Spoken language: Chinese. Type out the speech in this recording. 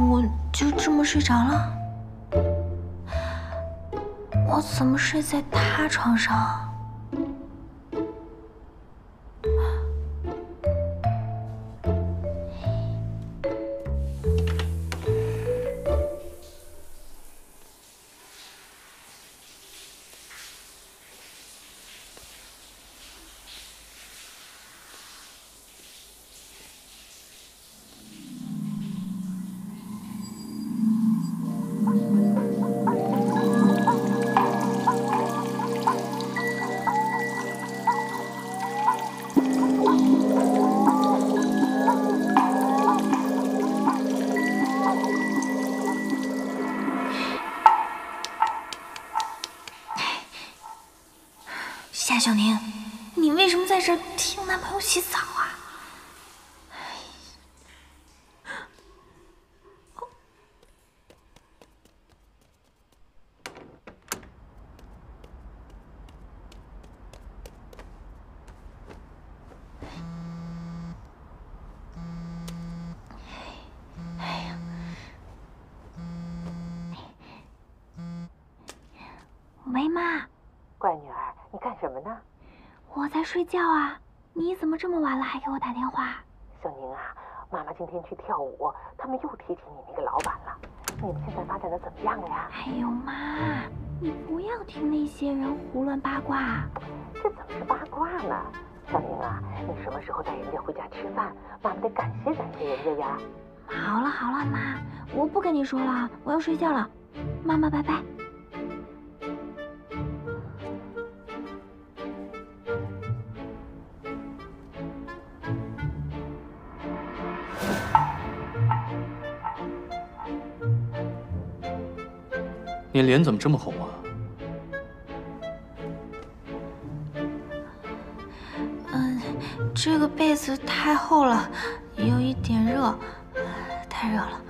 我就这么睡着了？我怎么睡在他床上啊？夏小宁，你为什么在这儿听男朋友洗澡啊？喂，妈。乖女儿，你干什么呢？我在睡觉啊，你怎么这么晚了还给我打电话？小宁啊，妈妈今天去跳舞，他们又提起你那个老板了。你们现在发展的怎么样了呀？哎呦妈，你不要听那些人胡乱八卦。这怎么是八卦呢？小宁啊，你什么时候带人家回家吃饭？妈妈得感谢人家呀。好了好了，妈，我不跟你说了，我要睡觉了。妈妈，拜拜。你脸怎么这么红啊？这个被子太厚了，有一点热，太热了。